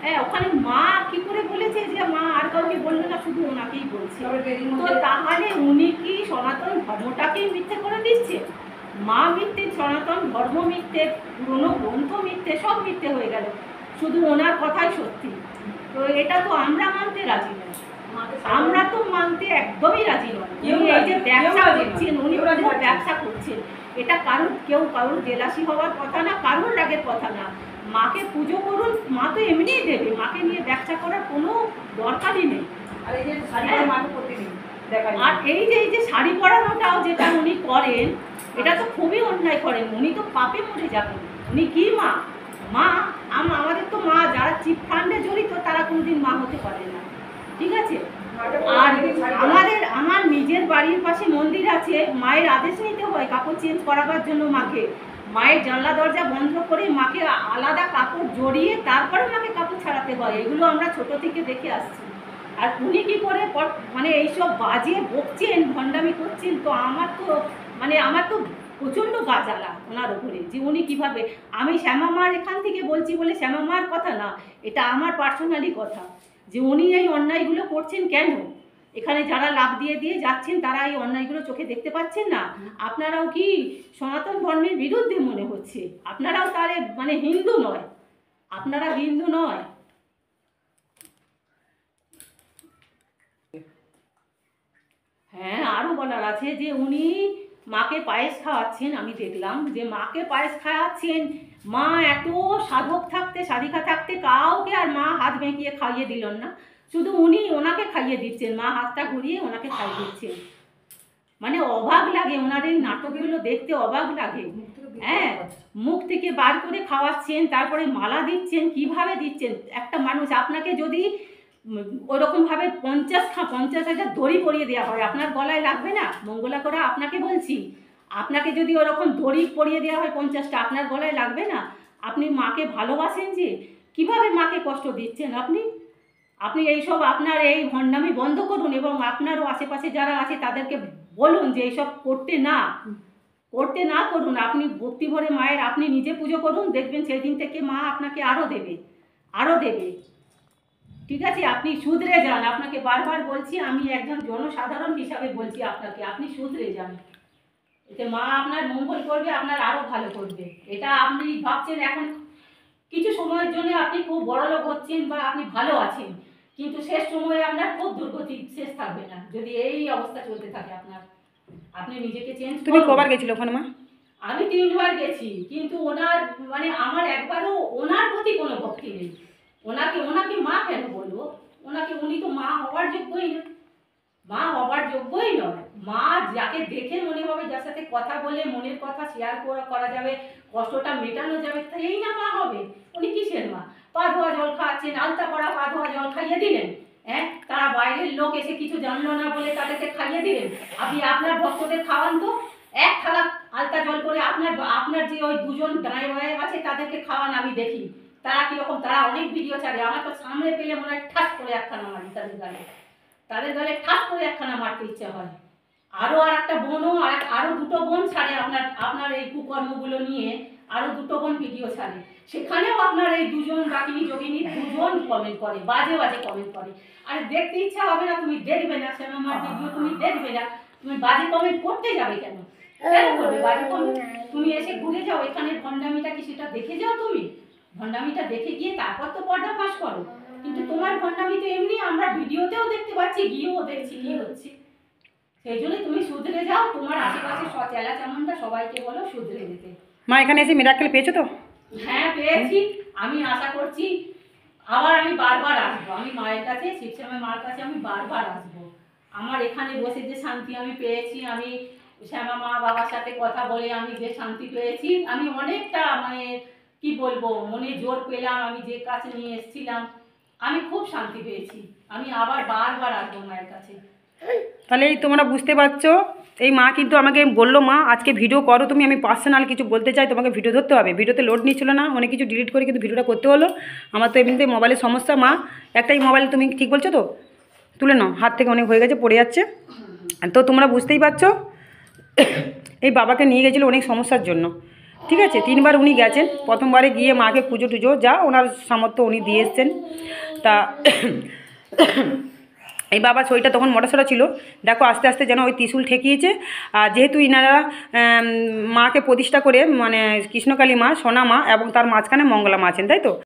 হ্যাঁ, ওখানে মা কি করে বলেছে যে মা আর কাউকে বললো না, শুধু ওনাকেই বলছে। তো তাহলে উনি কি সনাতন ধর্মটাকেই মিথ্যে করে দিচ্ছে? মা মিথ্যে, সনাতন ধর্ম মিথ্যে, পুরনো গ্রন্থ মিথ্যে, সব মিথ্যে হয়ে গেল, শুধু ওনার কথাই সত্যি। তো এটা তো আমরা মানতে রাজি নই, আমরা তো মানতে একদমই রাজি নই। উনি এই যে ব্যবসা করছেন, উনি ব্যবসা করছেন, এটা কারোর জেলাসি হওয়ার কথা না, কারোর রাগের কথা না। মাকে পুজো করুন, মা তো এমনিই দেবে, মাকে নিয়ে ব্যবসা করার কোনো দরকারই নেই। আর এই যে শাড়ি পরানোটাও যেটা উনি করেন, এটা তো খুবই অন্যায় করেন। উনি তো পাপে মরে যাবেন। উনি কি মা? আমাদের তো মা যারা চিট ফান্ডে জড়িত তারা কোনোদিন মা হতে পারে না, ঠিক আছে? আর আমার নিজের বাড়ির পাশে মন্দির আছে, মায়ের আদেশ নিতে হয় কাপড় চেঞ্জ করাবার জন্য মাকে। মায়ের জানলা দরজা বন্ধ করে মাকে আলাদা কাপড় জড়িয়ে তারপরে মাকে কাপড় ছাড়াতে হয়। এগুলো আমরা ছোট থেকে দেখে আসছি। আর উনি কি করে মানে এইসব বাজে বকছেন, ভণ্ডামি করছেন, তো আমার তো প্রচণ্ড গা জ্বালা ওনার ওপরে, যে উনি কীভাবে। আমি শ্যামা মার এখান থেকে বলছি বলে শ্যামা মার কথা না, এটা আমার পার্সোনালি কথা, যে উনি এই অন্যায়গুলো করছেন কেন? এখানে যারা লাভ দিয়ে যাচ্ছেন তারা এই অন্যায়গুলো চোখে দেখতে পাচ্ছেন না? আপনারাও কি সনাতন ধর্মের বিরুদ্ধে মনে হচ্ছে? আপনারাও তাহলে মানে হিন্দু নয়, আপনারা হিন্দু নয়। হ্যাঁ, আরও বলার আছে যে উনি মাকে পায়েস খাওয়াচ্ছেন, আমি দেখলাম যে মাকে পায়েস খাওয়াচ্ছেন। মা এত সাধক থাকতে, সাধিকা থাকতে কাউকে আর মা হাত বেঁকিয়ে খাইয়ে দিলেন না, শুধু উনি ওনাকে খাইয়ে দিচ্ছেন, মা হাতটা ঘুরিয়ে ওনাকে খাইয়ে দিচ্ছেন। মানে অবাক লাগে, ওনার এই নাটকগুলো দেখতে অবাক লাগে। হ্যাঁ, মুখ থেকে বার করে খাওয়াচ্ছেন, তারপরে মালা দিচ্ছেন। কিভাবে দিচ্ছেন? একটা মানুষ, আপনাকে যদি ওরকমভাবে 50,000 দড়ি পরিয়ে দেওয়া হয়, আপনার গলায় লাগবে না? মঙ্গলা করা আপনাকে বলছি, আপনাকে যদি ওরকম দড়ি পরিয়ে দেওয়া হয় 50টা, আপনার গলায় লাগবে না? আপনি মাকে ভালোবাসেন, যে কিভাবে মাকে কষ্ট দিচ্ছেন আপনি এইসব আপনার এই ভণ্ডামি বন্ধ করুন, এবং আপনারও আশেপাশে যারা আছে তাদেরকে বলুন যে এইসব করতে না করুন। আপনি ভক্তি ভরে মায়ের আপনি নিজে পুজো করুন, দেখবেন সেই দিন থেকে মা আপনাকে আরও দেবে। ঠিক আছে? আপনি শুধরে যান, আপনাকে বারবার বলছি, আমি একজন জনসাধারণ হিসাবে বলছি আপনাকে, আপনি শুধরে যান। এতে মা আপনার মঙ্গল করবে, আপনার আরও ভালো করবে। এটা আপনি ভাবছেন এখন কিছু সময়ের জন্য আপনি খুব বড় লোক হচ্ছেন বা আপনি ভালো আছেন, কিন্তু শেষ সময়ে আপনার খুব দুর্গতি, শেষ থাকবে না যদি এই অবস্থা চলতে থাকে আপনার। আপনি নিজেকে চেঞ্জ। তুমি কবার গেছিলে ওখানে মা? আমি 3বার গেছি, কিন্তু ওনার মানে আমার একবারও ওনার প্রতি কোনো ভক্তি নেই। ওনাকে মা কেন বলবো? উনি তো মা হওয়ার যোগ্যই না, মা যাকে দেখে মনে হবে, যার সাথে কথা বলে মনের কথা শেয়ার করা যাবে, কষ্টটা মেটানো যাবে, তাই না মা হবে। উনি কিসের মা? পা ধোয়া জল খাওয়াচ্ছেন, আলতা পড়া পা ধোয়া জল খাইয়ে দিলেন। হ্যাঁ, তারা বাইরের লোক এসে কিছু জানলো না বলে তাদেরকে খাইয়ে দিলেন। আপনি আপনার ভক্তদের খাওয়ান তো, এক থালা আলতা জল করে আপনার যে ওই 2জন গায়ে গায়ে আছে তাদেরকে খাওয়ান, আমি দেখি তারা কিরকম। তারা অনেক ভিডিও ছাড়ে, আমার তো সামনে পেলে মনে হয় ঠাস করে একখানা মারি, তাদের গালে ঠাস করে একখানা মারতে ইচ্ছা হয়। আরও একটা বোনও আরও 2টো বোন ছাড়ে আপনার এই কুকর্মগুলো নিয়ে, আরও 2টো বোন ভিডিও ছাড়ে, সেখানেও আপনার এই 2জন ডাকিনী যোগিনী 2জন কমেন্ট করে, বাজে কমেন্ট করে। আরে দেখতে ইচ্ছা হবে না? তুমি দেখবে না আমার ভিডিও? তুমি দেখবে না? তুমি বাজে কমেন্ট করতে যাবে কেন করবে বাজে কমেন্ট? তুমি এসে ঘুরে যাও, এখানের ভণ্ডামিটা কি সেটা দেখে যাও। তুমি ভণ্ডামিটা দেখে গিয়ে তারপর তো পর্দা ফাঁস করো। কিন্তু তোমার ভণ্ডামি তো এমনি আমরা ভিডিওতেও দেখতে পাচ্ছি, গিয়েও দেখছি কি হচ্ছে। সেই জন্যই তুমি শুধরে যাও, তোমার আশেপাশে চেলা চামুন্ডা সবাইকে বলো শুধরে যেতে। মা এখানে এসে মিরাক্কেল পেয়েছো তো? হ্যাঁ, পেয়েছি। আমি আশা করছি আবার আমি বারবার আসবো। আমি মায়ের কাছে, শিবশ্যামা মার কাছে আমি বারবার আসবো। আমার এখানে বসে যে শান্তি আমি পেয়েছি, আমি শ্যামা মা বাবার সাথে কথা বলে আমি যে শান্তি পেয়েছি, আমি অনেকটা মানে কি বলবো, মনে জোর পেলাম। আমি যে কাছে নিয়ে এসেছিলাম, আমি খুব শান্তি পেয়েছি। আমি আবার বারবার আসবো মায়ের কাছে। তাহলে এই তোমরা বুঝতে পারছো, এই মা কিন্তু আমাকে বললো, মা আজকে ভিডিও করো তুমি, আমি পার্সোনাল কিছু বলতে চাই, তোমাকে ভিডিও ধরতে হবে। ভিডিওতে লোড নিচ্ছিল না, অনেক কিছু ডিলিট করে কিন্তু ভিডিওটা করতে হলো। আমার তো এমনিতে মোবাইলের সমস্যা। মা একটাই মোবাইল, তুমি ঠিক বলছো তো? তুলে নাও, হাত থেকে অনেক হয়ে গেছে, পড়ে যাচ্ছে। তো তোমরা বুঝতেই পারছো, এই বাবাকে নিয়ে গেছিলো অনেক সমস্যার জন্য। ঠিক আছে, 3বার উনি গেছেন। প্রথমবারে গিয়ে মাকে পুজো টুজো যা ওনার সামর্থ্য উনি দিয়ে এসছেন। তা এই বাবার শরীরটা তখন মোটাসোটা ছিল, দেখো আস্তে আস্তে যেন ওই ত্রিশূল ঠেকিয়েছে। আর যেহেতু ইনারা মাকে প্রতিষ্ঠা করে মানে কৃষ্ণকালী মা, সোনা মা এবং তার মাঝখানে মঙ্গলা মা আছেন, তাই তো।